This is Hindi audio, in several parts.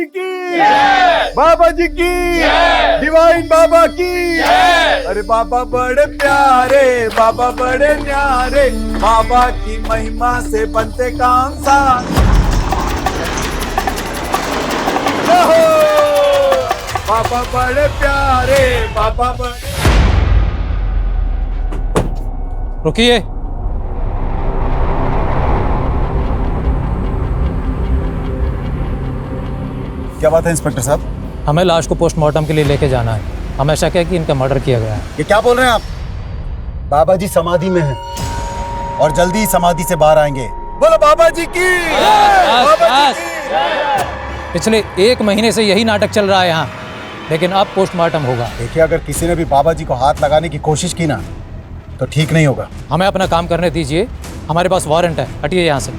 की, बाबा जी की, डिवाइन बाबा की। अरे बाबा बड़े प्यारे, बाबा बड़े न्यारे, बाबा की महिमा से बनते काम साथ। बाबा बड़े प्यारे, बाबा बड़े। रुकिए। क्या बात है इंस्पेक्टर साहब? हमें लाश को पोस्टमार्टम के लिए लेके जाना है। हमें शक है कि इनका मर्डर किया गया है। ये क्या बोल रहे हैं आप? बाबा जी समाधि में हैं और जल्दी ही समाधि से बाहर आएंगे। बोलो बाबा जी की, बाबा जी की। पिछले 1 महीने से यही नाटक चल रहा है यहाँ, लेकिन अब पोस्टमार्टम होगा। देखिए, अगर किसी ने भी बाबा जी को हाथ लगाने की कोशिश की ना तो ठीक नहीं होगा। हमें अपना काम करने दीजिए, हमारे पास वारंट है। हटिए यहाँ से।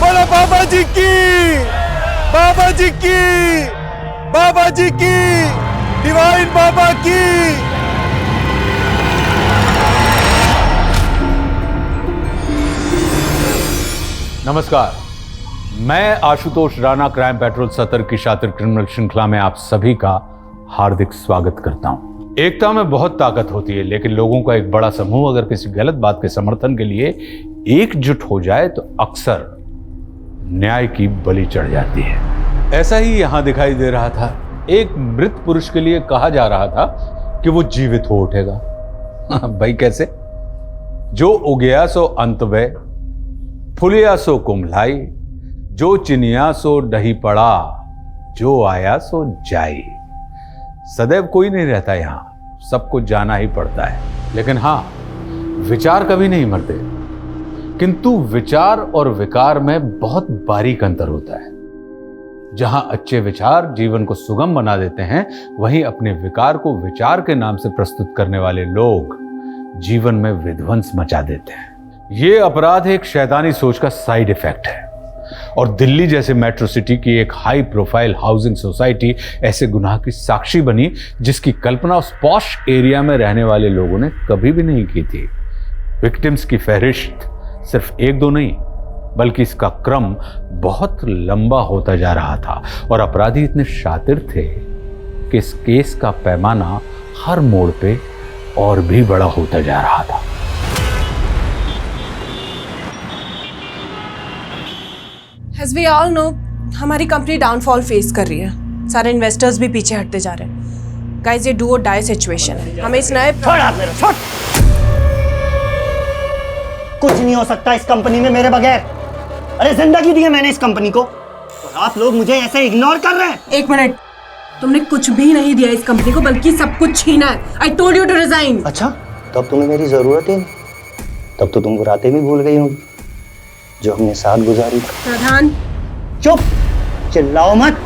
बोलो बाबा जी की, बाबा जी की, बाबा जी की, डिवाइन बाबा की। नमस्कार, मैं आशुतोष राणा क्राइम पेट्रोल सतर की शातिर क्रिमिनल श्रृंखला में आप सभी का हार्दिक स्वागत करता हूं। एकता में बहुत ताकत होती है, लेकिन लोगों का एक बड़ा समूह अगर किसी गलत बात के समर्थन के लिए एकजुट हो जाए तो अक्सर न्याय की बलि चढ़ जाती है। ऐसा ही यहां दिखाई दे रहा था। एक मृत पुरुष के लिए कहा जा रहा था कि वो जीवित हो उठेगा। भाई कैसे? जो उगया सो अंत वे, फुलिया सो कुम्हलाई, जो चिनिया सो डही पड़ा, जो आया सो जाई। सदैव कोई नहीं रहता यहां, सबको जाना ही पड़ता है। लेकिन हां, विचार कभी नहीं मरते, किंतु विचार और विकार में बहुत बारीक अंतर होता है। जहां अच्छे विचार जीवन को सुगम बना देते हैं, वहीं अपने विकार को विचार के नाम से प्रस्तुत करने वाले लोग जीवन में विध्वंस मचा देते हैं। ये अपराध एक शैतानी सोच का साइड इफेक्ट है, और दिल्ली जैसे मेट्रो सिटी की एक हाई प्रोफाइल हाउसिंग सोसाइटी ऐसे गुनाह की साक्षी बनी जिसकी कल्पना उस पॉश एरिया में रहने वाले लोगों ने कभी भी नहीं की थी। विक्टिम्स की फहरिस्त सिर्फ 1-2 नहीं, बल्कि इसका क्रम बहुत लंबा होता जा रहा था, और अपराधी इतने शातिर थे कि इस केस का पैमाना हर मोड़ पे और भी बड़ा होता जा रहा था। As we all know, हमारी कंपनी डाउनफॉल फेस कर रही है। सारे इन्वेस्टर्स भी पीछे हटते जा रहे हैं। गाइस, ये डू और डाई सिचुएशन है। हमें इस नए छोड़। कुछ नहीं हो सकता इस कंपनी में मेरे बगैर। अरे जिंदगी दी है मैंने इस कंपनी को, और आप लोग मुझे ऐसे इग्नोर कर रहे हैं। 1 मिनट, तुमने कुछ भी नहीं दिया इस कंपनी को, बल्कि सब कुछ छीना है। I told you to resign। अच्छा, तब तुम्हें मेरी जरूरत ही नहीं। तब तो तुम वो रातें भी भूल गई होगी जो हमने साथ गुजारी। प्रधान, चुप, चिल्लाओ मत।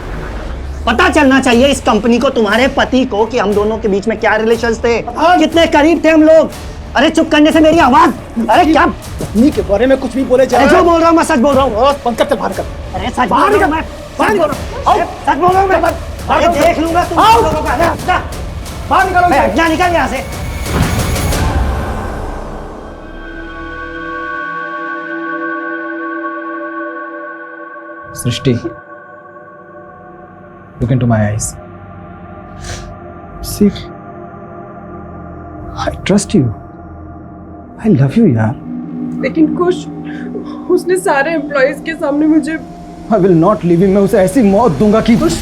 पता चलना चाहिए इस कंपनी को, तुम्हारे पति को, कि हम दोनों के बीच में क्या रिलेशंस थे, कितने करीब थे हम लोग। अरे चुप करने से मेरी आवाज। अरे क्या पत्नी के बारे में कुछ भी बोले जा रहे जो बोल रहा हूँ मैं सच बोल रहा हूँ। बंद करते बाहर कर। अरे सच बोल रहा हूँ मैं, सच बोल रहा हूँ मैं। अरे देख लूंगा तुम लोगों का। बाहर निकलो, हटना, निकल यहाँ से। सृष्टि, look into my eyes. See, I trust you. I love you, यार। लेकिन कुछ, उसने सारे एम्प्लॉइज के सामने मुझे। I will not leave him. मैं उसे ऐसी मौत दूंगा कि कुछ,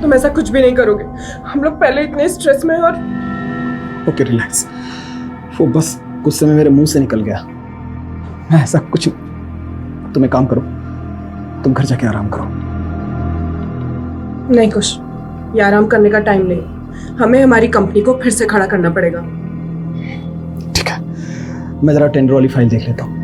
तुम ऐसा कुछ भी नहीं करोगे। हम लोग पहले इतने स्ट्रेस में, और ओके रिलैक्स। वो बस कुछ समय मेरे मुंह से निकल गया। मैं ऐसा कुछ, तुम एक काम करो, तुम घर जाके आराम करो। नहीं कुछ, ये आराम करने का टाइम नहीं। हमें हमारी कंपनी को फिर से खड़ा करना पड़ेगा। ठीक है, मैं जरा टेंडर वाली फाइल देख लेता हूँ।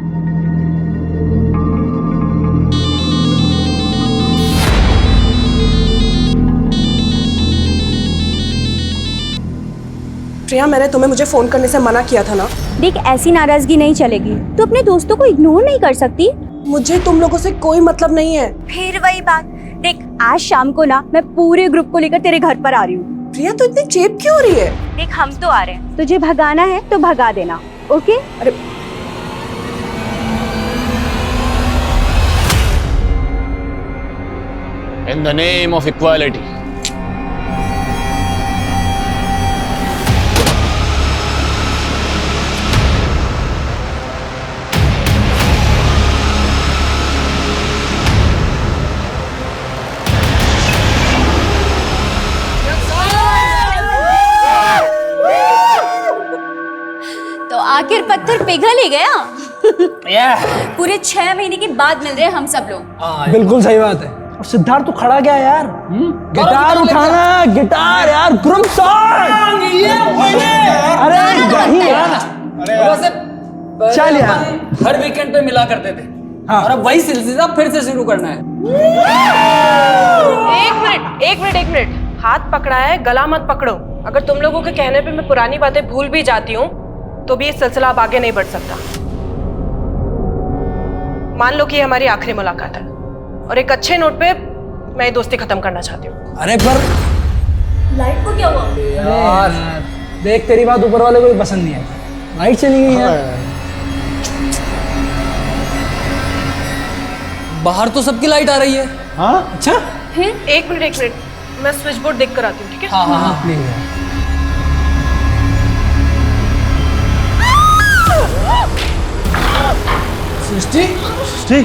प्रिया, मैंने तुम्हें मुझे फोन करने से मना किया था ना। देख, ऐसी नाराजगी नहीं चलेगी। तू अपने दोस्तों को इग्नोर नहीं कर सकती। मुझे तुम लोगों से कोई मतलब नहीं है। फिर वही बात। देख, आज शाम को ना मैं पूरे ग्रुप को लेकर तेरे घर पर आ रही हूँ। प्रिया तो इतनी चेप क्यों हो रही है? देख हम तो आ रहे हैं, तुझे भगाना है तो भगा देना, ओके? अरे In the name of equality. तो आखिर पत्थर पिघल ही गया। पूरे 6 महीने के बाद मिल रहे हैं हम सब लोग। बिल्कुल सही बात है। और सिद्धार्थ तू खड़ा क्या है यार? गिटार उठाना, गिटार यार, ग्रुप सॉन्ग। अरे यही यार। चल यार, हर वीकेंड पे मिला करते थे। हाँ। और अब वही सिलसिला फिर से शुरू करना है। एक मिनट, हाथ पकड़ा है, गला मत पकड़ो। अगर तुम लोगों के कहने पे मैं पुरानी बातें भूल भी जाती हूँ तो भी ये सिलसिला अब आगे नहीं बढ़ सकता। मान लो कि ये हमारी आखिरी मुलाकात है और एक अच्छे नोट पे मैं ये दोस्ती खत्म करना चाहती हूँ। अरे पर लाइट को क्या हुआ? यार देख, तेरी बात ऊपर वाले को भी पसंद नहीं आई। लाइट चली गई यार। बाहर तो सबकी लाइट आ रही है। हाँ अच्छा। एक मिनट, मैं स्विच बोर्ड देख कर आती हूँ, ठीक है? हाँ। सृष्टि, सृष्टि,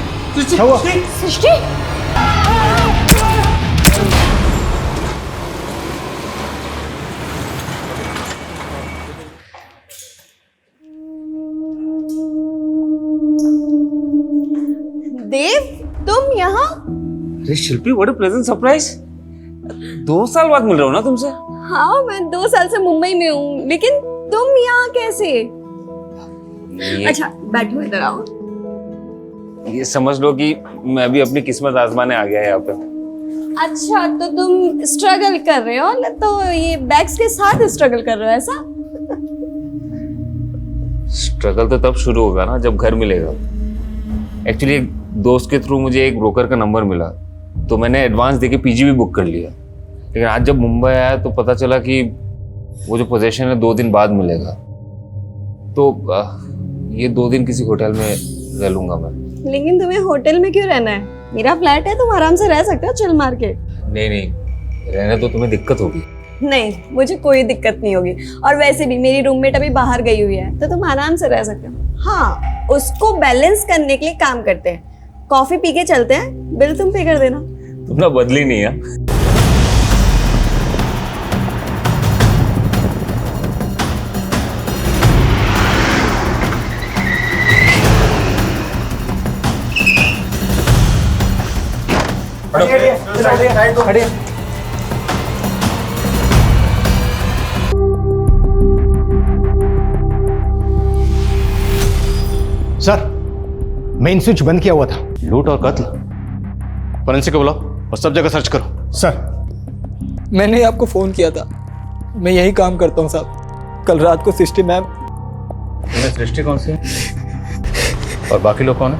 देव, तुम यहाँ? अरे शिल्पी, व्हाट अ प्लेजेंट सरप्राइज। 2 साल बाद मिल रहा हूँ ना तुमसे। हाँ मैं 2 साल से मुंबई में हूँ, लेकिन तुम यहाँ कैसे? अच्छा बैठो, इधर आओ। ये समझ लो कि मैं भी अपनी किस्मत आजमाने आ गया यहाँ पे। अच्छा तो तुम स्ट्रगल कर रहे हो, तो ये बैग्स के साथ स्ट्रगल कर रहे हो ऐसा? स्ट्रगल तो तब शुरू होगा ना जब घर मिलेगा। एक्चुअली एक दोस्त के थ्रू मुझे एक ब्रोकर का नंबर मिला, तो मैंने एडवांस देके पीजी भी बुक कर लिया। लेकिन आज जब मुंबई आया तो पता चला कि वो जो पोजीशन है 2 दिन बाद मिलेगा। तो ये 2 दिन किसी होटल में रह लूंगा मैं। लेकिन तुम्हें होटल में क्यों रहना है? मेरा फ्लैट है, तुम आराम से रह सकते हो चिल मार के। नहीं, रहने तो तुम्हें दिक्कत होगी। नहीं, मुझे कोई दिक्कत नहीं होगी। और वैसे भी मेरी रूममेट अभी बाहर गई हुई है, तो तुम आराम से रह सकते हो। हाँ, उसको बैलेंस करने के लिए काम करते हैं। कॉफी पी के चलते हैं, बिल तुम पे कर देना। तुम ना बदली नहीं है। सर, मेन स्विच बंद किया हुआ था। लूट और कत्ल। फोरेंसिक को बुलाओ और सब जगह सर्च करो। सर, मैंने आपको फोन किया था। मैं यही काम करता हूँ साहब। कल रात को सृष्टि मैम। सृष्टि कौन सी है? और बाकी लोग कौन है?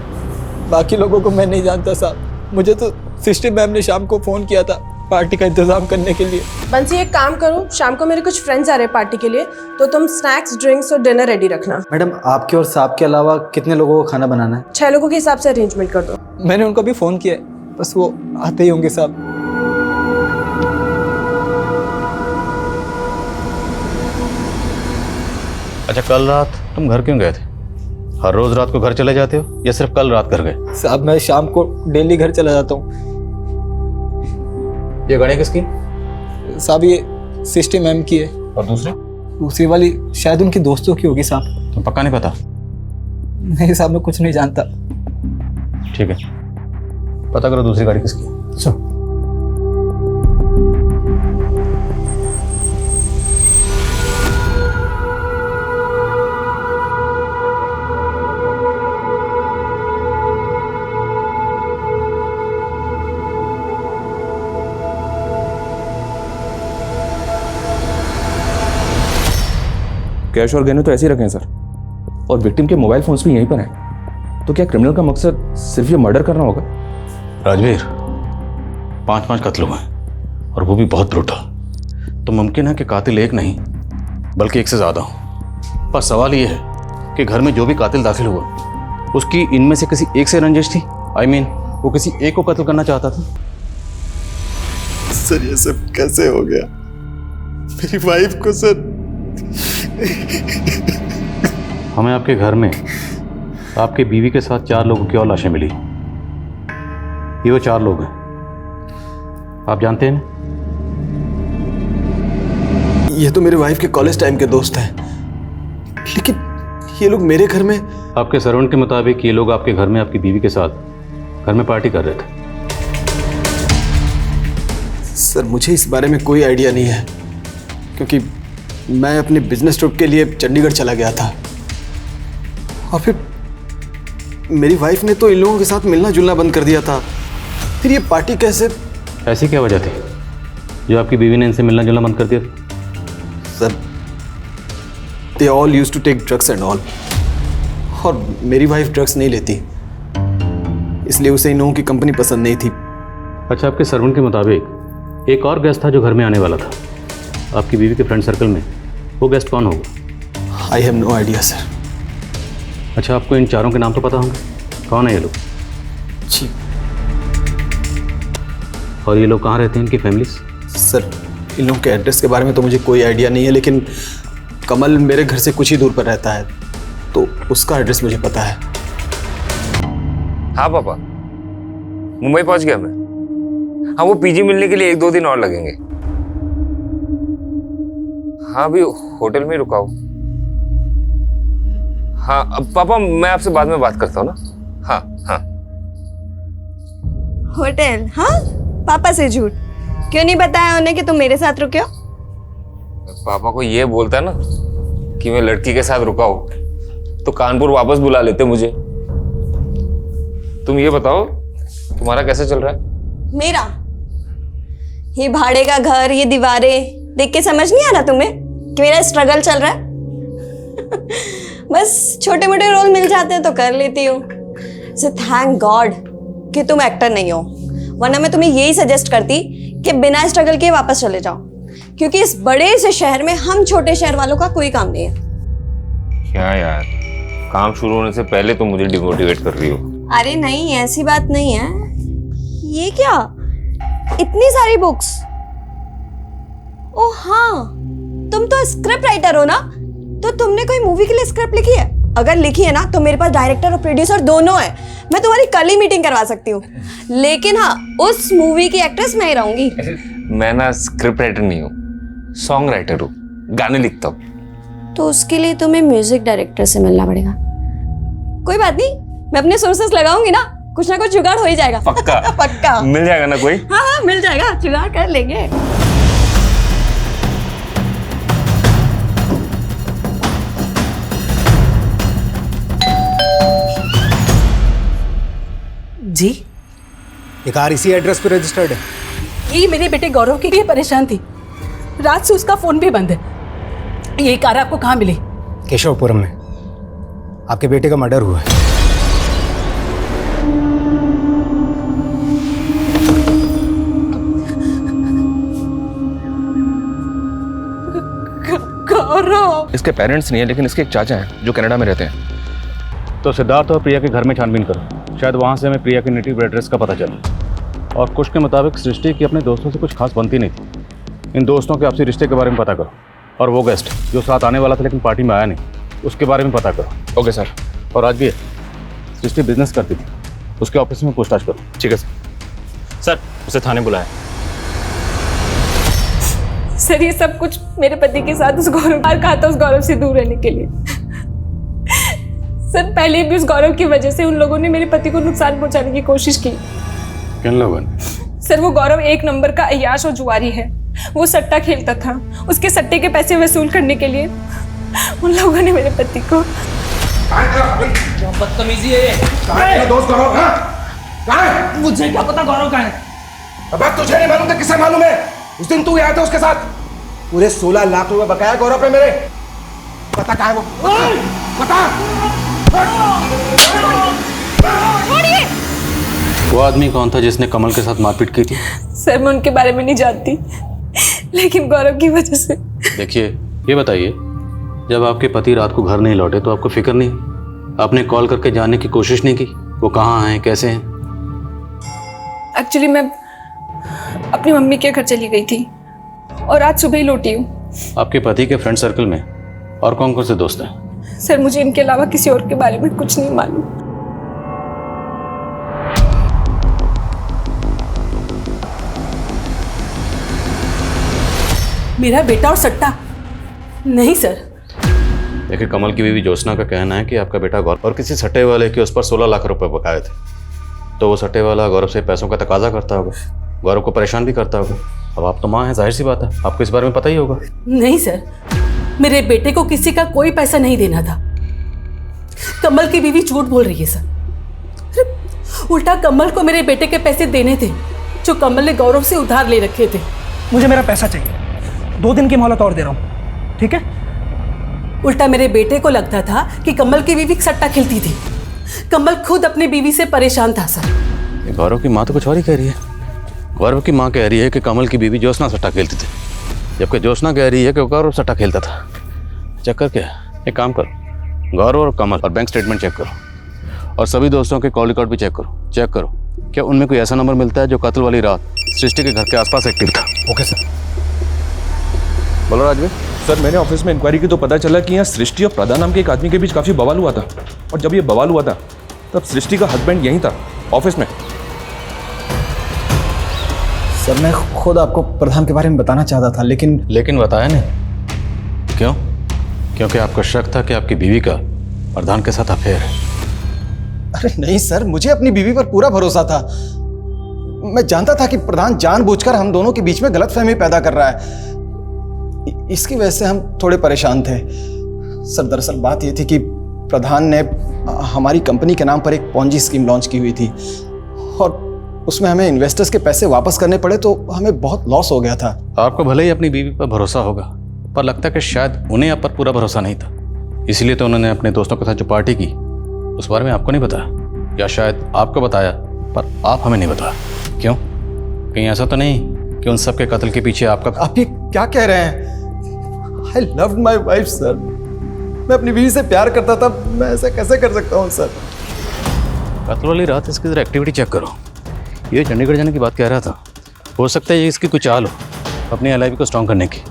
बाकी लोगों को मैं नहीं जानता साहब। मुझे तो सृष्टि मैम ने शाम को फोन किया था पार्टी का इंतजाम करने के लिए। बंसी, एक काम करो, शाम को मेरे कुछ फ्रेंड्स आ रहे हैं पार्टी के लिए, तो तुम स्नैक्स, ड्रिंक्स और डिनर रेडी रखना। मैडम, आपके और साहब के अलावा कितने लोगों को खाना बनाना है? 6 लोगों के हिसाब से अरेंजमेंट कर दो। मैंने उनको भी फोन किया है, बस वो आते ही होंगे साहब। अच्छा, कल रात तुम घर क्यों गए थे? हर रोज रात को घर चले जाते हो या सिर्फ कल रात घर गए? साहब मैं शाम को डेली घर चला जाता हूँ। ये गाड़ी किसकी? साहब ये सृष्टि मैम की है। और दूसरी वाली शायद उनकी दोस्तों की होगी साहब। तुम पक्का नहीं पता? नहीं साहब, मैं कुछ नहीं जानता। ठीक है, पता करो दूसरी गाड़ी किसकी है। सर, कैश और गहने तो ऐसे ही रखे हैं सर, और विक्टिम के मोबाइल फोन्स भी यहीं पर हैं। तो क्या क्रिमिनल का मकसद सिर्फ ये मर्डर करना होगा? राजवीर, 5 कत्ल हुए हैं और वो भी बहुत ब्रूटल। तो मुमकिन है कि कातिल एक नहीं बल्कि एक से ज़्यादा हो। पर सवाल यह है कि घर में जो भी कातिल दाखिल हुआ उसकी इनमें से किसी एक से रंजिश थी। I mean, वो किसी एक को कत्ल करना चाहता था। सर ये सब कैसे हो गया? मेरी वाइफ को सर। हमें आपके घर में आपके बीवी के साथ 4 लोगों की और लाशें मिली। ये वो 4 लोग हैं, आप जानते हैं? ये तो मेरे वाइफ के कॉलेज टाइम के दोस्त हैं, लेकिन ये लोग मेरे घर में। आपके सर्वेंट के मुताबिक ये लोग आपके घर में आपकी बीवी के साथ घर में पार्टी कर रहे थे। सर मुझे इस बारे में कोई आइडिया नहीं है, क्योंकि मैं अपने बिजनेस ट्रिप के लिए चंडीगढ़ चला गया था और फिर मेरी वाइफ ने तो इन लोगों के साथ मिलना जुलना बंद कर दिया था। फिर ये पार्टी कैसे? ऐसी क्या वजह थी जो आपकी बीवी ने इनसे मिलना जुलना बंद कर दिया? Sir they all used to take drugs and all, और मेरी वाइफ ड्रग्स नहीं लेती, इसलिए उसे इन लोगों की कंपनी पसंद नहीं थी। अच्छा, आपके सर्वेंट के मुताबिक एक और गेस्ट था जो घर में आने वाला था आपकी बीवी के फ्रेंड सर्कल में। वो गेस्ट कौन होगा? I have no idea sir. अच्छा, आपको इन 4 के नाम तो पता होंगे, कौन है ये लोग? जी। और ये लोग कहाँ रहते हैं, इनकी फैमिलीज? सर इन लोगों के एड्रेस के बारे में तो मुझे कोई आइडिया नहीं है, लेकिन कमल मेरे घर से कुछ ही दूर पर रहता है, तो उसका एड्रेस मुझे पता है। हाँ पापा, मुंबई पहुंच गया मैं। हाँ, वो पीजी मिलने के लिए 1-2 दिन और लगेंगे। हाँ, अभी होटल में रुका हूँ। हाँ अब पापा, मैं आपसे बाद में बात करता हूँ ना। हाँ हाँ। होटल? हाँ, पापा से झूठ क्यों नहीं बताया उन्हें कि तुम मेरे साथ रुके हो? पापा को ये बोलता ना कि मैं लड़की के साथ रुका हूँ तो कानपुर वापस बुला लेते मुझे। तुम ये बताओ, तुम्हारा कैसे चल रहा है? मेरा? ये भाड़े का घर, ये दीवारें देख के समझ नहीं आ रहा तुम्हें कि मेरा स्ट्रगल चल रहा है? बस छोटे मोटे रोल मिल जाते हैं तो कर लेती हूँ। सो थैंक गॉड कि तुम एक्टर नहीं हो, वरना मैं तुम्हें यही सजेस्ट करती कि बिना स्ट्रगल के वापस चले जाओ, क्योंकि इस बड़े से शहर में हम छोटे शहर वालों का कोई काम नहीं है। क्या यार, काम शुरू होने से पहले तुम मुझे डिमोटिवेट कर रही हो। अरे नहीं, ऐसी बात नहीं है। ये क्या, इतनी सारी बुक्स? ओह हाँ, तुम तो स्क्रिप्ट राइटर हो ना, तो तुमने कोई मूवी के लिए स्क्रिप्ट लिखी है? अगर लिखी है ना तो मेरे पास डायरेक्टर और प्रोड्यूसर दोनों है, मैं तुम्हारी कल ही मीटिंग करवा सकती हूँ। लेकिन हाँ, उस मूवी की एक्ट्रेस मैं ही रहूंगी। मैं ना स्क्रिप्ट राइटर नहीं हूँ, सॉन्ग राइटर हूँ, गाने लिखता हूँ। तो उसके लिए तुम्हें म्यूजिक डायरेक्टर से मिलना पड़ेगा। कोई बात नहीं, मैं अपने सोर्सेस लगाऊंगी ना, कुछ ना कुछ जुगाड़ हो ही जाएगा। पक्का? पक्का मिल जाएगा ना कोई? हाँ हाँ, मिल जाएगा, जुगाड़ कर लेंगे। जी, ये कार इसी एड्रेस पे रजिस्टर्ड है? ये मेरे बेटे गौरव के लिए परेशान थी, रात से उसका फोन भी बंद है। ये कार आपको कहाँ मिली? केशवपुरम में आपके बेटे का मर्डर हुआ है। गौरव? इसके पेरेंट्स नहीं है, लेकिन इसके एक चाचा हैं जो कनाडा में रहते हैं। तो सिद्धार्थ और प्रिया के घर में छानबीन करो, शायद वहाँ से हमें प्रिया के नेटिव एड्रेस का पता चले। और कुछ के मुताबिक सृष्टि की अपने दोस्तों से कुछ खास बनती नहीं थी। इन दोस्तों के आपसी रिश्ते के बारे में पता करो, और वो गेस्ट जो साथ आने वाला था लेकिन पार्टी में आया नहीं, उसके बारे में पता करो। Okay sir. और आज भी सृष्टि बिजनेस करती थी, उसके ऑफिस में पूछताछ करो। ठीक है सर, उसे थाने बुलाया। सर ये सब कुछ मेरे पति के साथ उस गौरव कहा था, उस गौरव से दूर रहने के लिए। सर पहले भी उस गौरव की वजह से उन लोगों ने मेरे पति को नुकसान पहुंचाने की कोशिश की। किन लोगों ने? सर वो गौरव 1 नंबर का अय्याश और जुआरी है, वो सट्टा खेलता था। उसके सट्टे के पैसे वसूल करने के लिए उन लोगों ने मेरे पति को। बदतमीजी है ये। दोस्त गौरव कहाँ है? मुझे क्या पता गौरव कहाँ है? अब तुझे नहीं मालूम तो किसे मालूम है? उस दिन तू आया था उसके साथ, पूरे 16 लाख रुपए बकाया गौरव पे मेरे। पता कहाँ है वो? पता? वो आदमी कौन था जिसने कमल के साथ मारपीट की थी? सर मैं उनके बारे में नहीं जानती, लेकिन गौरव की वजह से। देखिए, ये बताइए, जब आपके पति रात को घर नहीं लौटे तो आपको फिक्र नहीं? आपने कॉल करके जानने की कोशिश नहीं की वो कहाँ हैं, कैसे हैं? एक्चुअली मैं अपनी मम्मी के घर चली गई थी और आज सुबह ही लौटी हूँ। आपके पति के फ्रेंड सर्कल में और कौन कौन से दोस्त हैं? सर मुझे इनके अलावा किसी और के बारे में कुछ नहीं मालूम। मेरा बेटा और सट्टा? नहीं सर। देखिए, कमल की बीवी ज्योत्सना का कहना है कि आपका बेटा गौरव और किसी सट्टे वाले के उस पर 16 लाख रुपए बकाए थे, तो वो सट्टे वाला गौरव से पैसों का तकाजा करता होगा, गौरव को परेशान भी करता होगा। अब आप तो माँ हैं, जाहिर सी बात है आपको इस बारे में पता ही होगा। नहीं सर, मेरे बेटे को किसी का कोई पैसा नहीं देना था। कमल की बीवी झूठ बोल रही है सर। उल्टा कमल को मेरे बेटे के पैसे देने थे जो कमल ने गौरव से उधार ले रखे थे। मुझे मेरा पैसा चाहिए, 2 दिन की मोहलत और दे रहा हूँ, ठीक है? उल्टा मेरे बेटे को लगता था कि कमल की बीवी सट्टा खेलती थी। कमल खुद अपनी बीवी से परेशान था सर। गौरव की माँ तो कुछ और ही कह रही है। गौरव की माँ कह रही है कि कमल की बीवी ज्योत्सना सट्टा खेलती थी, जबकि ज्योत्सना कह रही है कि गौरव सट्टा खेलता था। चक्कर क्या है? एक काम करो, गौरव और कमल और बैंक स्टेटमेंट चेक करो और सभी दोस्तों के कॉल रिकॉर्ड भी चेक करो। क्या उनमें कोई ऐसा नंबर मिलता है जो कत्ल वाली रात सृष्टि के घर के आसपास एक्टिव था? Okay sir. बोलो राजवीर। सर, मैंने ऑफिस में इंक्वायरी की तो पता चला कि यहाँ सृष्टि और प्रधान नाम के एक आदमी के बीच काफ़ी बवाल हुआ था, और जब ये बवाल हुआ था तब सृष्टि का हस्बैंड यहीं था ऑफिस में। सर, मैं खुद आपको प्रधान के बारे में बताना चाहता था, लेकिन बताया नहीं। क्यों? क्योंकि आपको शक था कि आपकी बीवी का प्रधान के साथ अफेयर है। अरे नहीं सर, मुझे अपनी बीवी पर पूरा भरोसा था। मैं जानता था कि प्रधान जानबूझकर हम दोनों के बीच में गलतफहमी पैदा कर रहा है। इसकी वजह से हम थोड़े परेशान थे। सर, दरअसल बात यह थी कि प्रधान ने हमारी कंपनी के नाम पर एक पॉन्जी स्कीम लॉन्च की हुई थी और उसमें हमें इन्वेस्टर्स के पैसे वापस करने पड़े, तो हमें बहुत लॉस हो गया था। आपको भले ही अपनी बीवी पर भरोसा होगा, पर लगता है कि शायद उन्हें आप पर पूरा भरोसा नहीं था, इसलिए तो उन्होंने अपने दोस्तों के साथ जो पार्टी की उस बारे में आपको नहीं बताया, या शायद आपको बताया पर आप हमें नहीं बताया। क्यों? कहीं ऐसा तो नहीं कि उन सब के कत्ल के पीछे आपका? आप ये क्या कह रहे हैं? I loved my wife, sir. मैं अपनी बीवी से प्यार करता था, मैं ऐसा कैसे कर सकता हूँ सर? कत्ल वाली रात इसकी जरा एक्टिविटी चेक करो। ये चंडीगढ़ जाने की बात कह रहा था, हो सकता है ये इसकी कुछ चाल हो अपनी एलआईबी को स्ट्रॉन्ग करने की।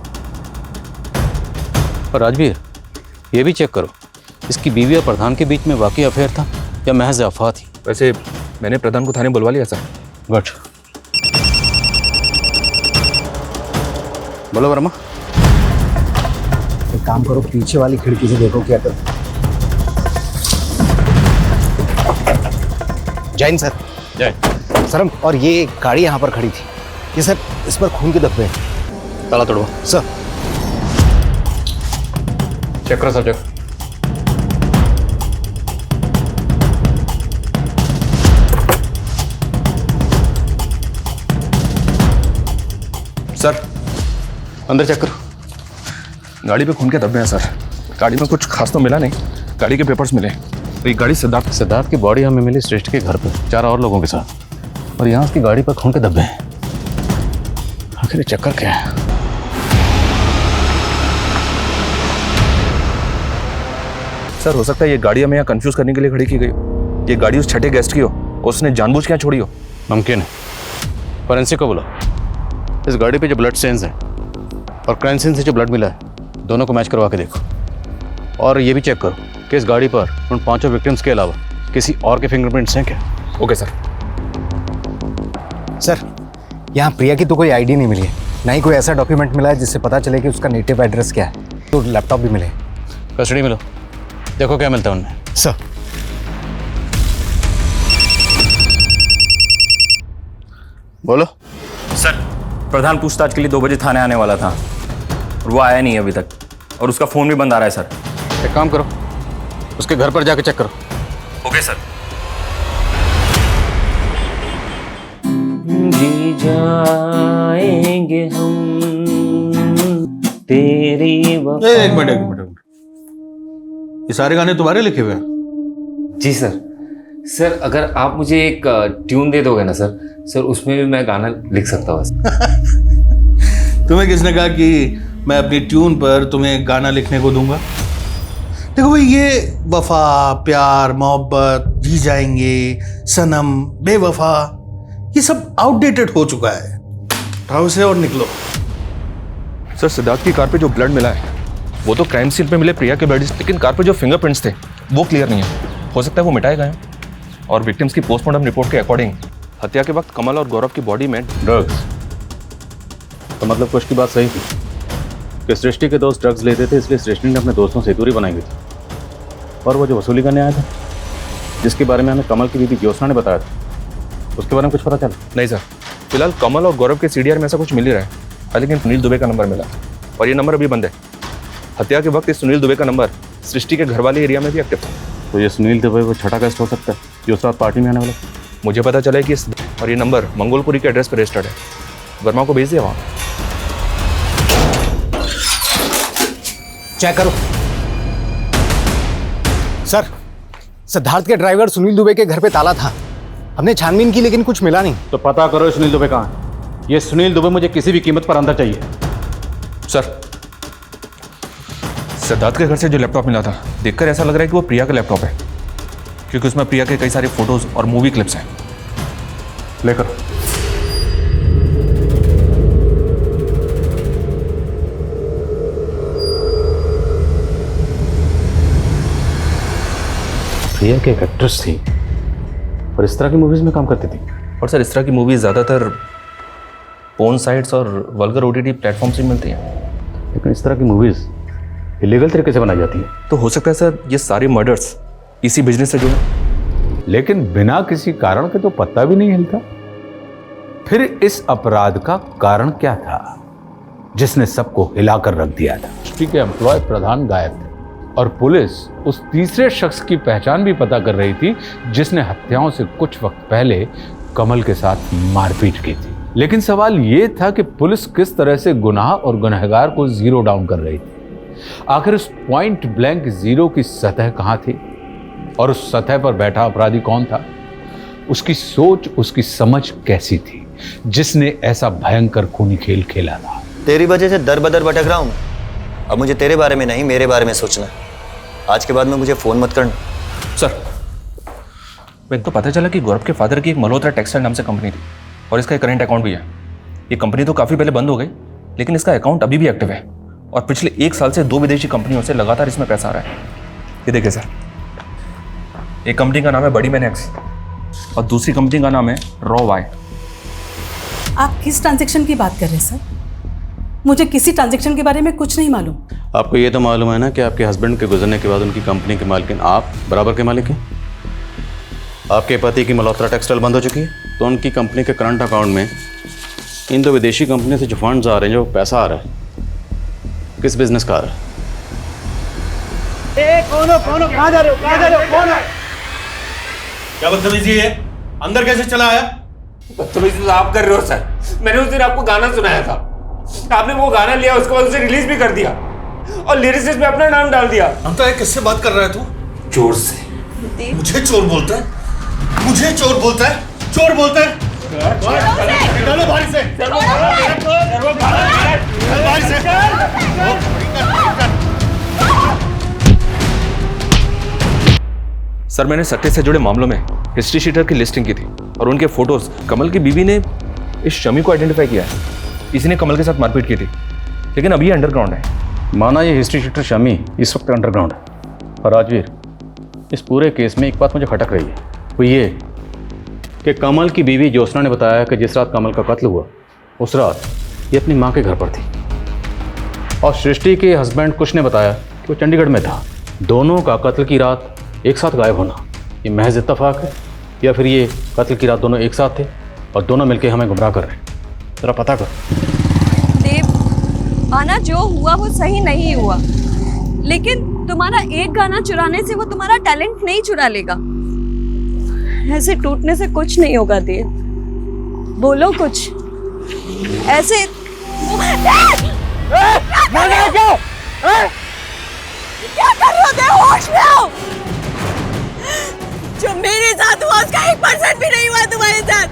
और राजवीर, ये भी चेक करो, इसकी बीवी और प्रधान के बीच में वाकई अफेयर था या महज अफवाह थी? वैसे मैंने प्रधान को थाने बुलवा लिया सर। गुड। बोलो वर्मा। एक काम करो, पीछे वाली खिड़की से देखो क्या कर। जैन सर। जय सर, और ये गाड़ी यहाँ पर खड़ी थी, ये सर इस पर खून के धब्बे हैं। ताला तोड़ो सर। चेक करो सर, चेक। सर, अंदर चेक करो। गाड़ी पे खून के धब्बे हैं सर। गाड़ी में कुछ खास तो मिला नहीं, गाड़ी के पेपर्स मिले। तो ये गाड़ी सिद्धार्थ की बॉडी हमें मिली सृष्टि के घर पर 4 और लोगों के साथ, और यहाँ उसकी गाड़ी पर खून के धब्बे हैं। आखिर ये चक्कर क्या है? सर, हो सकता है ये गाड़ी हमें यहाँ कंफ्यूज करने के लिए खड़ी की गई हो। ये गाड़ी उस छठे गेस्ट की हो, उसने जानबूझ के यहाँ छोड़ी हो। मुमकिन है। फॉरेंसिक को बुलाओ। इस गाड़ी पे जो ब्लड स्टेन्स हैं और क्राइम सीन से जो ब्लड मिला है, दोनों को मैच करवा के देखो। और ये भी चेक करो कि इस गाड़ी पर उन 5 विक्टिम्स के अलावा किसी और के फिंगरप्रिंट्स हैं क्या? Okay sir. सर, यहाँ प्रिया की तो कोई आईडी नहीं मिली है, ना ही कोई ऐसा डॉक्यूमेंट मिला है जिससे पता चले कि उसका नेटिव एड्रेस क्या है। तो लैपटॉप भी मिले। कस्टडी मिलो, देखो क्या मिलता है उनमें। सर। बोलो। सर, प्रधान पूछताछ के लिए 2 बजे थाने आने वाला था और वो आया नहीं अभी तक, और उसका फ़ोन भी बंद आ रहा है सर। एक काम करो, उसके घर पर जाके चेक करो। Okay sir. जी जाएंगे हम तेरी वफा। एक मिनट। ये सारे गाने तुम्हारे लिखे हुए हैं? जी सर। सर, अगर आप मुझे एक ट्यून दे दोगे ना सर, उसमें भी मैं गाना लिख सकता हूँ। तुम्हें किसने कहा कि मैं अपनी ट्यून पर तुम्हें गाना लिखने को दूंगा? देखो भाई, ये वफा, प्यार, मोहब्बत, जी जाएंगे, सनम, बेवफा, ये सब आउटडेटेड हो चुका है। उठाओ इसे और निकलो। सर, सिद्धार्थ की कार पे जो ब्लड मिला है वो तो क्राइम सीन पे मिले प्रिया के ब्लड, लेकिन कार पे जो फिंगरप्रिंट्स थे वो क्लियर नहीं है। हो सकता है वो मिटाए गए हैं। और विक्टिम्स की पोस्टमार्टम रिपोर्ट के अकॉर्डिंग हत्या के वक्त कमल और गौरव की बॉडी में ड्रग्स। तो मतलब कुछ की बात सही थी कि सृष्टि के दोस्त ड्रग्स लेते थे, इसलिए सृष्टि ने अपने दोस्तों से दूरी बनाई हुई थी। और वो जो वसूली करने आया था, जिसके बारे में हमें कमल की बीवी ज्योत्सना ने बताया था, उसके बारे में कुछ पता चला? नहीं सर, फिलहाल कमल और गौरव के सीडीआर में ऐसा कुछ मिल ही रहा है, लेकिन सुनील दुबे का नंबर मिला और ये नंबर अभी बंद है। हत्या के वक्त इस सुनील दुबे का नंबर सृष्टि के घर वाले एरिया में भी एक्टिव था। तो ये सुनील दुबे को छठा कैसे हो सकता है जो उस रात पार्टी में आने वाला? मुझे पता चला है कि और ये नंबर मंगोलपुरी के एड्रेस पर रजिस्टर्ड है। वर्मा को भेज दिया वहाँ। चेक करो। सर, सिद्धार्थ के ड्राइवर सुनील दुबे के घर पे ताला था। हमने छानबीन की लेकिन कुछ मिला नहीं। तो पता करो सुनील दुबे कहाँ है। ये सुनील दुबे मुझे किसी भी कीमत पर अंदर चाहिए। सर, सिद्धार्थ के घर से जो लैपटॉप मिला था, देखकर ऐसा लग रहा है कि वो प्रिया का लैपटॉप है, क्योंकि उसमें प्रिया के कई सारे फोटोज और मूवी क्लिप्स हैं। लेकर प्रिया की एक एक्ट्रेस थी और इस तरह की मूवीज में काम करती थी। और सर, इस तरह की मूवीज ज़्यादातर पोर्न साइट्स और वल्गर ओटीटी प्लेटफॉर्म से मिलती हैं। लेकिन इस तरह की मूवीज इलीगल तरीके से बनाई जाती है। तो हो सकता है सर ये सारे मर्डर्स इसी बिजनेस से जुड़े। लेकिन बिना किसी कारण के तो पत्ता भी नहीं हिलता। फिर इस अपराध का कारण क्या था जिसने सबको हिलाकर रख दिया था? सृष्टि के एम्प्लॉय प्रधान गायब थे और पुलिस उस तीसरे शख्स की पहचान भी पता कर रही थी जिसने हत्याओं से कुछ वक्त पहले कमल के साथ मारपीट की थी। लेकिन सवाल यह था कि पुलिस किस तरह से गुनाह और गुनहगार को जीरो डाउन कर रही थी। आखिर उस पॉइंट ब्लैंक जीरो की सतह कहां थी और उस सतह पर बैठा अपराधी कौन था? उसकी सोच, उसकी समझ कैसी थी जिसने ऐसा भयंकर खूनी खेल खेला था? तेरी वजह से दर बदर भटक रहा हूं मैं। अब मुझे तेरे बारे में नहीं, मेरे बारे में सोचना है। आज के बाद में मुझे फोन मत करना। सर, मेरे को पता चला कि गौरव के फादर की एक मल्होत्रा टेक्सटाइल नाम से कंपनी थी और इसका एक करेंट अकाउंट भी है। ये कंपनी तो काफ़ी पहले बंद हो गई, लेकिन इसका अकाउंट अभी भी एक्टिव है और पिछले 1 साल से 2 विदेशी कंपनियों से लगातार इसमें पैसा आ रहा है। ये देखिए सर, एक कंपनी का नाम है बड़ी मैन एक्स और दूसरी कंपनी का नाम है रॉ वाई। आप किस ट्रांजैक्शन की बात कर रहे हैं सर? मुझे किसी ट्रांजैक्शन के बारे में कुछ नहीं मालूम। आपको ये तो मालूम है ना कि आपके हस्बैंड के गुजरने के बाद उनकी कंपनी के मालिक आप बराबर के मालिक हैं। आपके पति की मल्होत्रा टेक्सटाइल बंद हो चुकी है, तो उनकी कंपनी के करंट अकाउंट में इन 2 विदेशी कंपनी से जो फंड्स आ रहे हैं, जो पैसा आ रहा है, किस बिजनेस का आ रहा है? कौन हो? कहाँ जा रहे हो? कौन है? क्या बदतमीजी है? अंदर कैसे चला आया? बदतमीजी तो आप कर रहे हो सर। मैंने उस दिन आपको गाना सुनाया था, आपने वो गाना लिया, उसके बाद उसे रिलीज भी कर दिया और लिरिसिस्ट में अपना नाम डाल दिया। हम तो किससे बात कर रहा है तू? चोर से। मुझे चोर बोलता है? मुझे चोर बोलता है? चोर बोलता है? निकालो बाहर से। बाहर से। सर, मैंने सट्टे से जुड़े मामलों में हिस्ट्री शीटर की लिस्टिंग की थी और उनके फोटोज कमल की बीवी ने इस शमी को आइडेंटिफाई किया है। इसी ने कमल के साथ मारपीट की थी, लेकिन अभी ये अंडरग्राउंड है। माना ये हिस्ट्री शीटर शमी इस वक्त अंडरग्राउंड है, और राजवीर, इस पूरे केस में एक बात मुझे खटक रही है, वो ये कि कमल की बीवी ज्योत्सना ने बताया कि जिस रात कमल का कत्ल हुआ उस रात ये अपनी माँ के घर पर थी, और सृष्टि के हस्बैंड कुश ने बताया कि वो चंडीगढ़ में था। दोनों का कत्ल की रात एक साथ गायब होना, ये महज इत्तेफाक है या फिर ये कत्ल की रात दोनों एक साथ थे और दोनों मिलकर हमें गुमराह कर रहे हैं? जरा पता कर। देव, आना जो हुआ वो सही नहीं हुआ, लेकिन तुम्हारा एक गाना चुराने से वो तुम्हारा टैलेंट नहीं चुरा लेगा। ऐसे टूटने से कुछ नहीं होगा देव, बोलो कुछ ऐसे। क्या कर रहे हो देव? होश में आओ। जो मेरे साथ हुआ उसका 1% भी नहीं हुआ तुम्हारे साथ।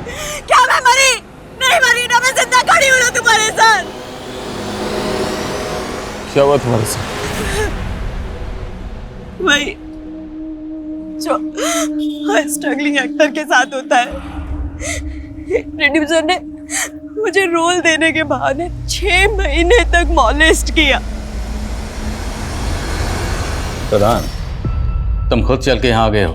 क्या मैं मरी? नहीं मरी ना, मैं जिंदा खड़ी हूँ ना तुम्हारे साथ। क्या हुआ तुम्हारे साथ? वही जो हर स्ट्रगलिंग एक्टर के साथ होता है। प्रोड्यूसर ने मुझे रोल देने के बहाने 6 महीने तक मॉलेस्ट किया। प्रधान, तुम खुद चल के यहाँ आ गए हो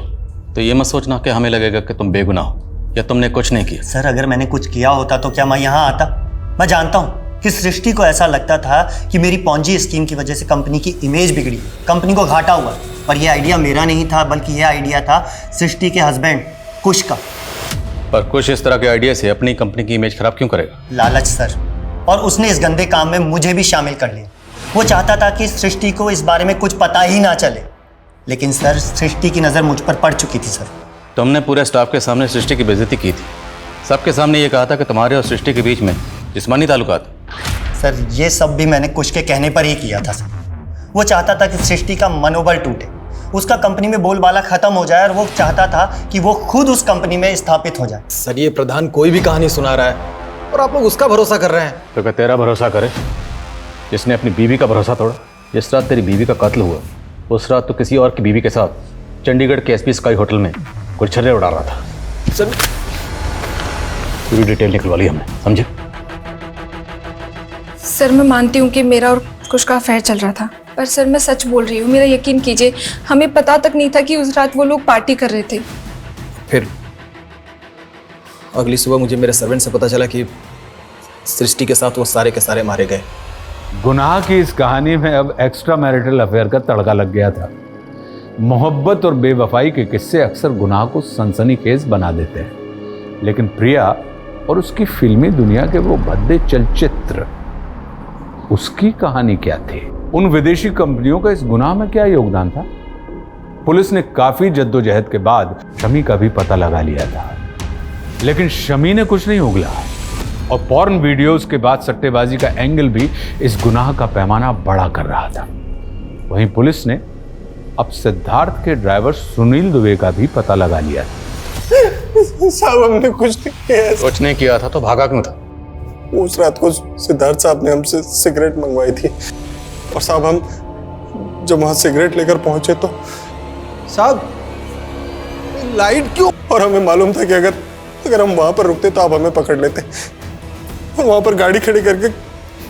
तो ये मत सोचना कि हमें लगेगा कि तुम बेगुनाह हो या तुमने कुछ नहीं किया। सर, अगर मैंने कुछ किया होता तो क्या मैं यहाँ आता? मैं जानता हूँ कि सृष्टि को ऐसा लगता था कि मेरी पॉन्जी स्कीम की वजह से कंपनी की इमेज बिगड़ी, कंपनी को घाटा हुआ। पर यह आइडिया मेरा नहीं था, बल्कि यह आइडिया था सृष्टि के हस्बैंड कुश का। पर कुछ इस तरह के आइडिया से अपनी कंपनी की इमेज खराब क्यों करेगा? लालच सर, और उसने इस गंदे काम में मुझे भी शामिल कर लिया। वो चाहता था कि सृष्टि को इस बारे में कुछ पता ही ना चले, लेकिन सर सृष्टि की नज़र मुझ पर पड़ चुकी थी। सर, तुमने पूरे स्टाफ के सामने सृष्टि की बेइज्जती की थी। सबके सामने ये कहा था कि तुम्हारे और सृष्टि के बीच में जिस्मानी ताल्लुकात। सर, ये सब भी मैंने कुश के कहने पर ही किया था। सर, वो चाहता था कि सृष्टि का मनोबल टूटे, उसका कंपनी में बोलबाला खत्म हो जाए, और वो चाहता था कि वो खुद उस कंपनी में स्थापित हो जाए। सर, ये प्रधान कोई भी कहानी सुना रहा है और आप लोग उसका भरोसा कर रहे हैं। तो क्या तेरा भरोसा करे जिसने अपनी बीवी का भरोसा तोड़ा? जिस रात तेरी बीवी का कत्ल हुआ उस रात तो किसी और की बीवी के साथ चंडीगढ़ के एसपी स्काई होटल में गुलछर्रे उड़ा रहा था। सर, पूरी डिटेल निकलवा ली हमने, समझे? सर, मैं मानती हूँ कि मेरा और कुश का अफेयर चल रहा था, पर सर मैं सच बोल रही हूँ, मेरा यकीन कीजिए, हमें पता तक नहीं था कि उस रात वो लोग पार्टी कर रहे थे। फिर अगली सुबह मुझे मेरे सर्वेंट से पता चला कि सृष्टि के साथ वो सारे के सारे मारे गए। गुनाह की इस कहानी में अब एक्स्ट्रा मैरिटल अफेयर का तड़का लग गया था। मोहब्बत और बेवफाई के किस्से अक्सर गुनाह को सनसनीखेज बना देते हैं, लेकिन प्रिया और उसकी फिल्मी दुनिया के वो भद्दे चलचित्र, उसकी कहानी क्या थी? उन विदेशी कंपनियों का इस गुनाह में क्या योगदान था? पुलिस ने काफी जद्दोजहद के बाद शमी का भी पता लगा लिया था, लेकिन शमी ने कुछ नहीं उगला, और पॉर्न वीडियोस के बाद सट्टेबाजी का एंगल भी इस गुनाह का पैमाना बड़ा कर रहा था। वहीं पुलिस ने अब सिद्धार्थ के ड्राइवर सुनील दुबे का भी पता लगा लिया था। साहब, हमने कुछ नहीं किया। कुछ नहीं किया था तो भागा क्यों था? उस रात को सिद्धार्थ साहब ने हमसे सिगरेट मंगवाई थी, और साहब हम जब वहां सिगरेट लेकर पहुंचे तो साहब लाइट क्यों? और हमें मालूम था कि अगर हम वहां पर रुकते तो आप हमें पकड़ लेते, और वहां पर गाड़ी खड़ी करके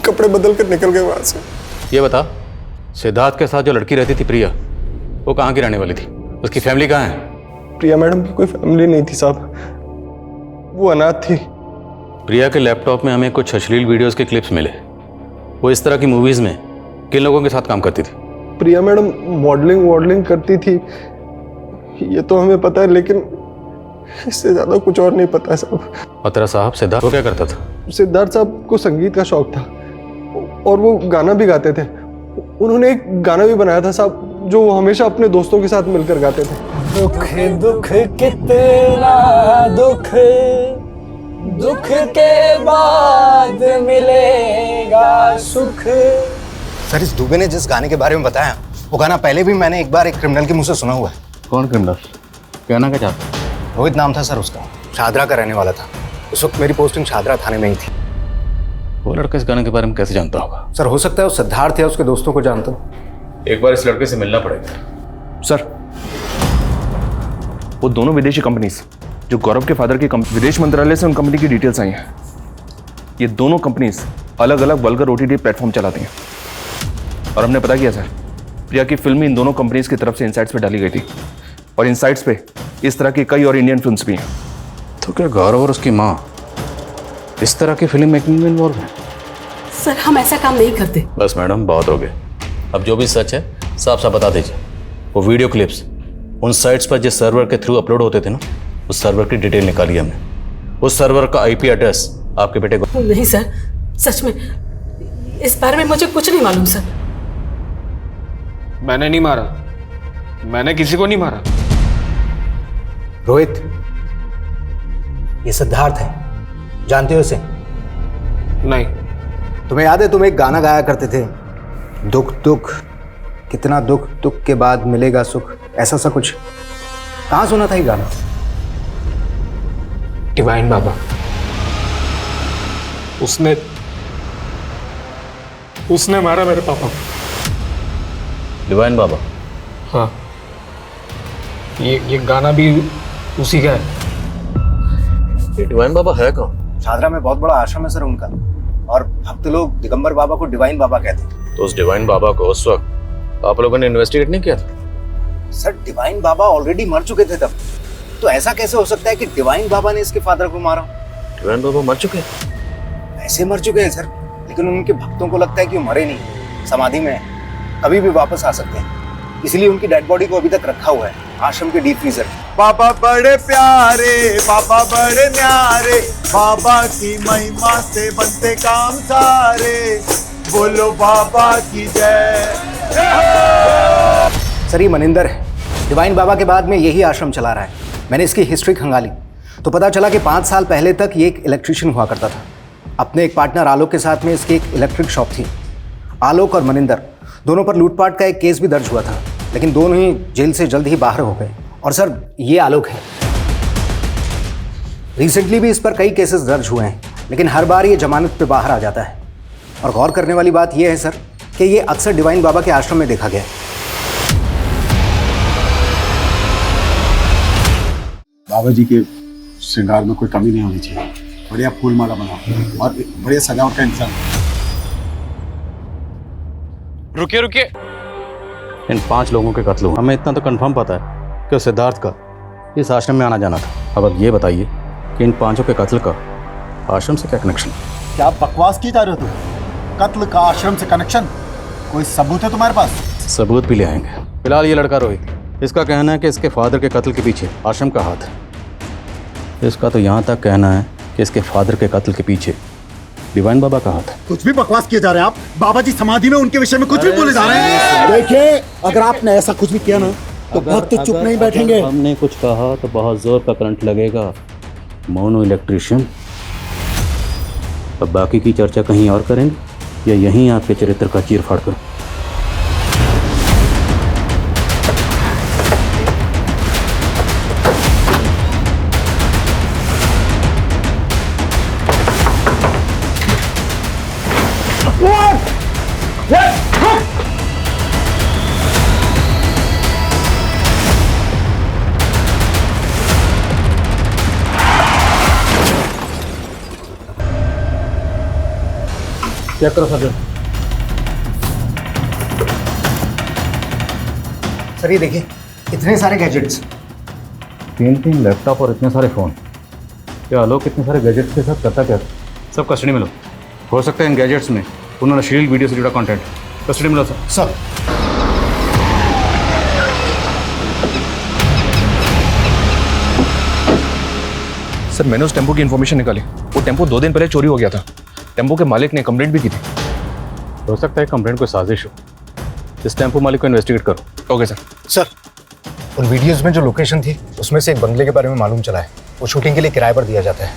कपड़े बदल कर निकल गए वहां से। ये बता, सिद्धार्थ के साथ जो लड़की रहती थी प्रिया, वो कहाँ की रहने वाली थी? उसकी फैमिली कहाँ है? प्रिया मैडम की कोई फैमिली नहीं थी साहब, वो अनाथ थी। प्रिया के लैपटॉप में हमें कुछ अश्लील वीडियोस के क्लिप्स मिले। वो इस तरह की मूवीज में किन लोगों के साथ काम करती थी? प्रिया मैडम मॉडलिंग करती थी, ये तो हमें पता है, लेकिन इससे ज्यादा कुछ और नहीं पता है साहब। और तेरा साहब सिद्धार्थ वो क्या करता था? सिद्धार्थ साहब को संगीत का शौक था, और वो गाना भी गाते थे। उन्होंने एक गाना भी बनाया था साहब, जो वो हमेशा अपने दोस्तों के साथ मिलकर गाते थे। दुख दुख कितना दुख, दुख के बाद मिलेगा सुख। सर, इस दुबे ने जिस गाने के बारे में बताया, वो गाना पहले भी मैंने एक बार एक क्रिमिनल के मुंह से सुना हुआ है। कौन क्रिमिनल? कहना क्या चाहता? रोहित नाम था सर उसका, शादरा का रहने वाला था। उस वक्त मेरी पोस्टिंग शादरा थाने में ही थी। वो लड़का इस गाने के बारे में कैसे जानता होगा? सर, हो सकता है वो सिद्धार्थ या उसके दोस्तों को जानता हो। एक बार इस लड़के से मिलना पड़ेगा। सर, वो दोनों विदेशी कंपनीज जो गौरव के फादर की विदेश मंत्रालय से उन कंपनी की डिटेल्स आई हैं। ये दोनों कंपनीज अलग अलग वल्गर ओटीटी प्लेटफॉर्म चलाती हैं, और हमने पता किया सर, प्रिया की फिल्म इन दोनों कंपनीज की तरफ से इनसाइट्स पे डाली गई थी, और इनसाइट्स पे इस तरह की कई और इंडियन फिल्म्स भी हैं। तो क्या गौरव और उसकी माँ इस तरह की फिल्म मेकिंग में इन्वॉल्व है? सर, हम ऐसा काम नहीं करते। बस मैडम, बहुत हो गए। अब जो भी सच है साफ साफ बता दीजिए। वो वीडियो क्लिप्स उन साइट्स पर जिस सर्वर के थ्रू अपलोड होते थे ना, उस सर्वर की डिटेल निकाली हमने। उस सर्वर का आईपी एड्रेस आपके बेटे को। नहीं सर, सच में इस बारे में मुझे कुछ नहीं मालूम सर। मैंने नहीं मारा, मैंने किसी को नहीं मारा। रोहित, ये सिद्धार्थ है, जानते हो इसे? नहीं। तुम्हें याद है तुम एक गाना गाया करते थे, दुख दुख कितना दुख, दुख के बाद मिलेगा सुख, ऐसा सा कुछ? कहाँ सुना था ये गाना? डिवाइन बाबा, उसने मारा मेरे पापा को। डिवाइन बाबा। हाँ, ये गाना भी उसी का है। ये डिवाइन बाबा है कौन? शादरा में बहुत बड़ा आश्रम है सर उनका, और भक्त लोग दिगंबर बाबा को डिवाइन बाबा कहते हैं। तो उस डिवाइन बाबा को उस वक्त आप लोगों ने इन्वेस्टिगेट नहीं किया था? सर डिवाइन बाबा ऑलरेडी मर चुके थे तब, तो ऐसा कैसे हो सकता है कि डिवाइन बाबा ने इसके फादर को मारा? डिवाइन बाबा मर चुके हैं? ऐसे मर चुके हैं सर, लेकिन उनके भक्तों को लगता है कि वो मरे नहीं, समाधि में है, कभी भी वापस आ सकते हैं, इसलिए उनकी डेड बॉडी को अभी तक रखा हुआ है आश्रम के डीप फ्रीजर। बाबा बड़े प्यारे, बाबा बड़े न्यारे, बाबा की महिमा से बनते काम सारे, बोलो बाबा की जय। सर ये मनिंदर है, डिवाइन बाबा के बाद में यही आश्रम चला रहा है। मैंने इसकी हिस्ट्री खंगाली तो पता चला कि 5 साल पहले तक ये एक इलेक्ट्रीशियन हुआ करता था। अपने एक पार्टनर आलोक के साथ में इसकी एक इलेक्ट्रिक शॉप थी। आलोक और मनिंदर दोनों पर लूटपाट का एक केस भी दर्ज हुआ था, लेकिन दोनों ही जेल से जल्द ही बाहर हो गए। और सर ये आलोक है, रिसेंटली भी इस पर कई केसेस दर्ज हुए हैं, लेकिन हर बार ये जमानत पे बाहर आ जाता है। और गौर करने वाली बात यह है सर कि ये अक्सर डिवाइन बाबा के आश्रम में देखा गया है। बाबा जी के श्रृंगार में कोई कमी नहीं होनी चाहिए। बढ़िया फूल माला बनाओ और बढ़िया सजावट का इंतजाम। रुकिए रुकिए, इन 5 लोगों के कत्ल हुए। हमें इतना तो कंफर्म पता है कि सिद्धार्थ का इस आश्रम में आना जाना था। अब ये बताइए कि इन 5 के कत्ल का आश्रम से क्या कनेक्शन? क्या बकवास की जा रहे हो तुम? कत्ल का आश्रम से कनेक्शन? कोई सबूत है तुम्हारे पास? सबूत भी ले आएंगे। फिलहाल ये लड़का रोहित, इसका कहना है कि इसके फादर के कत्ल के पीछे आश्रम का हाथ है। इसका तो यहाँ तक कहना है कि इसके फादर के कत्ल के पीछे डिवाइन बाबा का हाथ है। कुछ भी बकवास किए जा रहे हैं आप। बाबा जी समाधि में उनके विषय में कुछ भी बोले जा रहे हैं। देखिए, अगर आपने ऐसा कुछ भी किया ना तो भक्त चुप नहीं बैठेंगे। हमने कुछ कहा तो बहुत जोर का करंट लगेगा। Mono electrician. अब बाकी की चर्चा कहीं और करेंगे या यहीं आपके चरित्र का चीर फाड़ करूं? चेक करो सर। सर ये देखिए, इतने सारे गैजेट्स, 3 लैपटॉप और इतने सारे फ़ोन। क्या आलोक इतने सारे गैजेट्स के साथ करता क्या? सब कस्टडी में लो। हो सकता है इन गैजेट्स में उन्होंने अश्लील वीडियो से जुड़ा कंटेंट। कस्टडी में लो सर। सर मैंने उस टेम्पो की इन्फॉर्मेशन निकाली। वो टेम्पो 2 दिन पहले चोरी हो गया था। टेम्पो के मालिक ने कंप्लेंट भी की थी। हो सकता है कंप्लेंट कोई साजिश हो। इस टेम्पो मालिक को इन्वेस्टिगेट करो। Okay sir. सर उन वीडियोस में जो लोकेशन थी उसमें से एक बंगले के बारे में मालूम चला है। वो शूटिंग के लिए किराए पर दिया जाता है।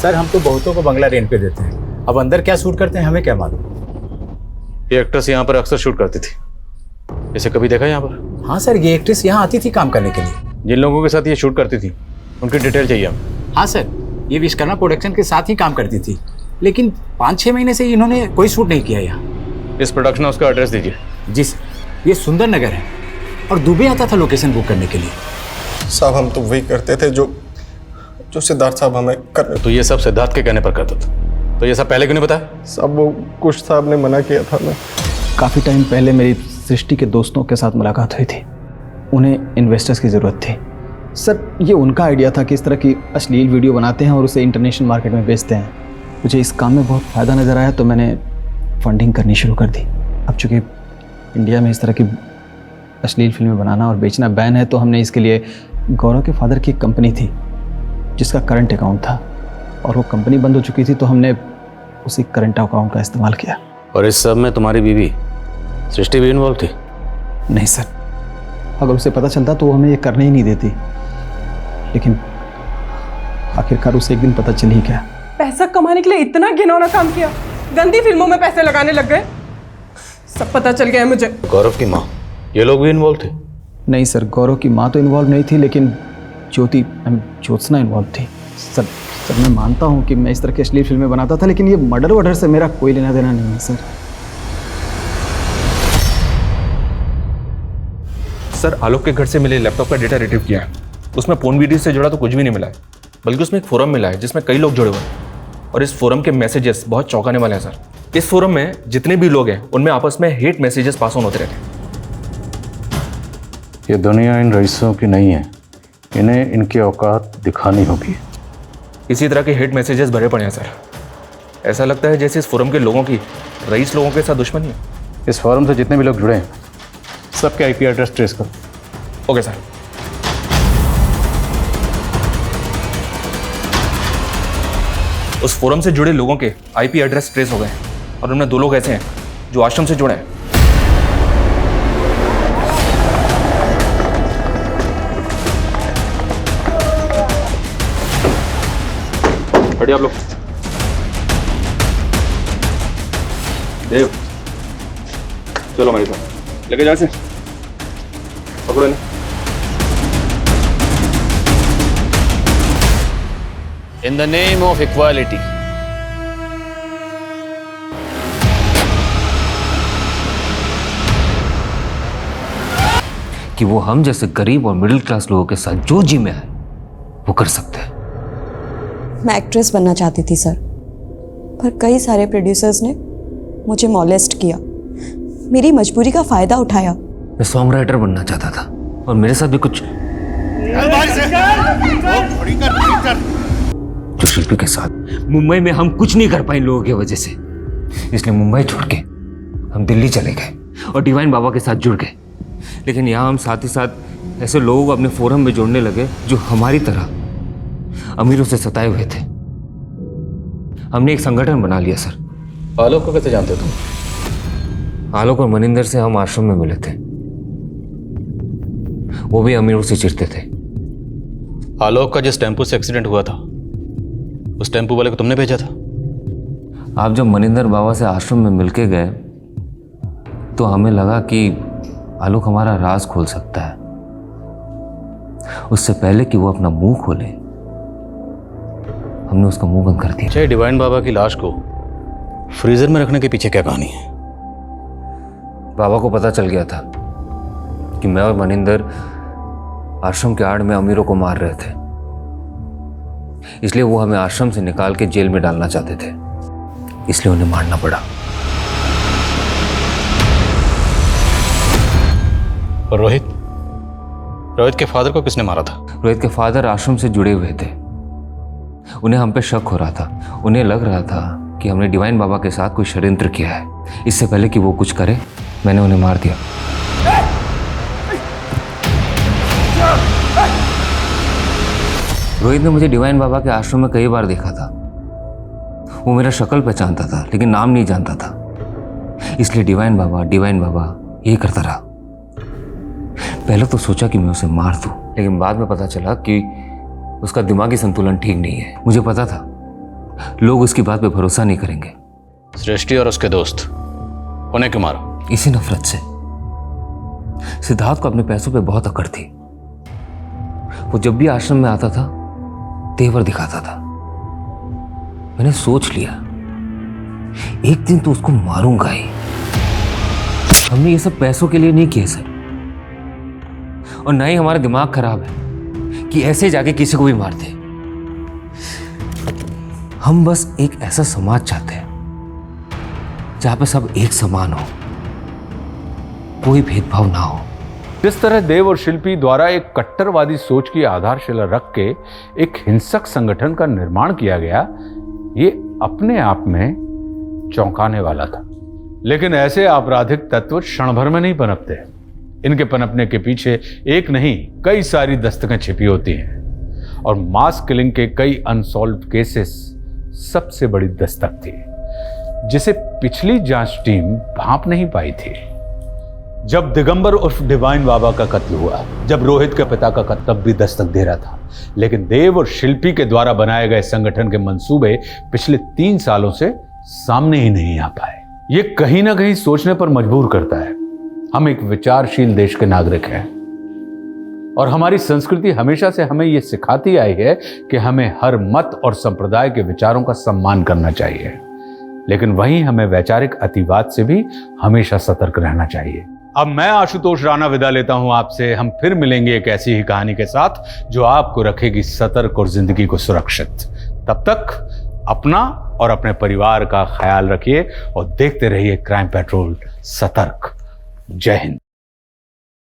सर हम तो बहुतों को बंगला रेंट पे देते हैं, अब अंदर क्या शूट करते हैं हमें क्या मालूम। ये एक्ट्रेस यहाँ पर अक्सर शूट करती थी। इसे कभी देखा यहाँ पर? हाँ सर, ये एक्ट्रेस यहाँ आती थी काम करने के लिए। जिन लोगों के साथ ये शूट करती थी उनकी डिटेल चाहिए हमें। हाँ सर, ये विश्वकर्मा प्रोडक्शन के साथ ही काम करती थी, लेकिन 5-6 महीने से इन्होंने कोई शूट नहीं किया यहाँ। इस प्रोडक्शन हाउस का एड्रेस दीजिए। जी सर, ये सुंदर नगर है और दुबे आता था लोकेशन बुक करने के लिए। साहब हम तो वही करते थे जो सिद्धार्थ साहब हमें कर। तो ये सब सिद्धार्थ के कहने पर करता था, तो ये सब पहले क्यों नहीं बताया? साहब वो कुछ साहब ने मना किया था। मैं काफ़ी टाइम पहले मेरी सृष्टि के दोस्तों के साथ मुलाकात हुई थी। उन्हें इन्वेस्टर्स की ज़रूरत थी। सर ये उनका आइडिया था कि इस तरह की अश्लील वीडियो बनाते हैं और उसे इंटरनेशनल मार्केट में बेचते हैं। मुझे इस काम में बहुत फ़ायदा नज़र आया तो मैंने फंडिंग करनी शुरू कर दी। अब चूँकि इंडिया में इस तरह की अश्लील फिल्में बनाना और बेचना बैन है, तो हमने इसके लिए गौरव के फादर की एक कंपनी थी जिसका करंट अकाउंट था, और वो कंपनी बंद हो चुकी थी तो हमने उसी करंट अकाउंट का इस्तेमाल किया। और इस सब में तुम्हारी बीवी सृष्टि भी इन्वॉल्व थी? नहीं सर, अगर उसे पता चलता तो वो हमें ये करने ही नहीं देती, लेकिन आखिरकार उसे एक दिन पता चल ही गया। पैसा कमाने के लिए इतना घिनौना काम किया, गंदी फिल्मों में पैसे लगाने लग गए, सब पता चल गया है मुझे। गौरव की माँ, ये लोग भी इन्वॉल्व थे? नहीं सर, गौरव की माँ तो इन्वॉल्व नहीं थी, लेकिन ज्योत्सना इन्वॉल्व थी। सर मैं मानता हूँ कि मैं इस तरह की अश्लील फिल्में बनाता था, लेकिन ये मर्डर वर्डर से मेरा कोई लेना देना नहीं है सर। सर आलोक के घर से मिले लैपटॉप का डेटा रिट्रीव किया है। उसमें फोन वीडियो से जुड़ा तो कुछ भी नहीं मिला है, बल्कि उसमें एक फोरम मिला है जिसमें कई लोग जुड़े हुए हैं और इस फोरम के मैसेजेस बहुत चौंकाने वाले हैं सर। इस फोरम में जितने भी लोग हैं उनमें आपस में हेट मैसेजेस पास ऑन होते रहते हैं। ये दुनिया इन रईसों की नहीं है, इन्हें इनकी औकात दिखानी होगी। इसी तरह के हेट मैसेजेस भरे पड़े हैं सर। ऐसा लगता है जैसे इस फोरम के लोगों की रईस लोगों के साथ दुश्मनी है। इस फोरम से जितने भी लोग जुड़े हैं सबके आईपी एड्रेस ट्रेस करो। Okay sir. उस फोरम से जुड़े लोगों के आईपी एड्रेस ट्रेस हो गए और उनमें 2 लोग ऐसे हैं जो आश्रम से जुड़े हैं। बढ़िया आप लोग। देव चलो हमारे साथ, लेके जा से पकड़ो इन्हें। In the name of equality. कि वो हम जैसे गरीब और मिडिल क्लास लोगों के साथ जो जी में है वो कर सकते हैं। मैं एक्ट्रेस बनना चाहती थी सर, पर कई सारे प्रोड्यूसर्स ने मुझे मॉलेस्ट किया, मेरी मजबूरी का फायदा उठाया। मैं सॉन्ग राइटर बनना चाहता था और मेरे साथ भी कुछ जो शिल्पी के साथ मुंबई में हम कुछ नहीं कर पाए इन लोगों की वजह से, इसलिए मुंबई छोड़ के हम दिल्ली चले गए और डिवाइन बाबा के साथ जुड़ गए। लेकिन यहाँ हम साथ ही साथ ऐसे लोगों को अपने फोरम में जोड़ने लगे जो हमारी तरह अमीरों से सताए हुए थे। हमने एक संगठन बना लिया सर। आलोक को कैसे जानते हो तुम? आलोक और मनिंदर से हम आश्रम में मिले थे, वो भी अमीरों से चिढ़ते थे। आलोक का जिस टेम्पो से एक्सीडेंट हुआ था उस टेम्पो वाले को तुमने भेजा था? आप जब मनिंदर बाबा से आश्रम में मिलके गए तो हमें लगा कि आलोक हमारा राज खोल सकता है। उससे पहले कि वो अपना मुंह खोले हमने उसका मुंह बंद कर दिया। चाहे डिवाइन बाबा की लाश को फ्रीजर में रखने के पीछे क्या कहानी है? बाबा को पता चल गया था कि मैं और मनिंदर आश्रम के आड़ में अमीरों को मार रहे थे, इसलिए वो हमें आश्रम से निकाल के जेल में डालना चाहते थे, इसलिए उन्हें मारना पड़ा। और रोहित के फादर को किसने मारा था? रोहित के फादर आश्रम से जुड़े हुए थे, उन्हें हम पे शक हो रहा था। उन्हें लग रहा था कि हमने डिवाइन बाबा के साथ कोई षड्यंत्र किया है। इससे पहले कि वो कुछ करे मैंने उन्हें मार दिया। रोहित ने मुझे डिवाइन बाबा के आश्रम में कई बार देखा था। वो मेरा शक्ल पहचानता था लेकिन नाम नहीं जानता था, इसलिए डिवाइन बाबा यही करता रहा। पहले तो सोचा कि मैं उसे मार दूं, लेकिन बाद में पता चला कि उसका दिमागी संतुलन ठीक नहीं है। मुझे पता था लोग उसकी बात पे भरोसा नहीं करेंगे। सृष्टि और उसके दोस्त उन्हें क्यों मारा? इसी नफरत से। सिद्धार्थ को अपने पैसों पे बहुत अकड़ थी। वो जब भी आश्रम में आता था तेवर दिखाता था। मैंने सोच लिया एक दिन तो उसको मारूंगा ही। हमने ये सब पैसों के लिए नहीं किए सर, और ना ही हमारा दिमाग खराब है कि ऐसे जाके किसी को भी मार दे। हम बस एक ऐसा समाज चाहते हैं जहां पे सब एक समान हो, कोई भेदभाव ना हो। जिस तरह देव और शिल्पी द्वारा एक कट्टरवादी सोच की आधारशिला रख के एक हिंसक संगठन का निर्माण किया गया, ये अपने आप में चौंकाने वाला था। लेकिन ऐसे आपराधिक तत्व क्षण भर में नहीं पनपते। इनके पनपने के पीछे एक नहीं कई सारी दस्तकें छिपी होती हैं, और मास किलिंग के कई अनसॉल्व्ड केसेस सबसे बड़ी दस्तक थी जिसे पिछली जांच टीम भांप नहीं पाई थी। जब दिगंबर उर्फ डिवाइन बाबा का कत्ल हुआ, जब रोहित के पिता का कत्ल तब भी दस्तक दे रहा था, लेकिन देव और शिल्पी के द्वारा बनाए गए संगठन के मंसूबे पिछले 3 सालों से सामने ही नहीं आ पाए। ये कहीं ना कहीं सोचने पर मजबूर करता है। हम एक विचारशील देश के नागरिक हैं और हमारी संस्कृति हमेशा से हमें यह सिखाती आई है कि हमें हर मत और संप्रदाय के विचारों का सम्मान करना चाहिए, लेकिन वहीं हमें वैचारिक अतिवाद से भी हमेशा सतर्क रहना चाहिए। अब मैं आशुतोष राणा विदा लेता हूं आपसे। हम फिर मिलेंगे एक ऐसी ही कहानी के साथ जो आपको रखेगी सतर्क और जिंदगी को सुरक्षित। तब तक अपना और अपने परिवार का ख्याल रखिए और देखते रहिए क्राइम पेट्रोल सतर्क। जय हिंद।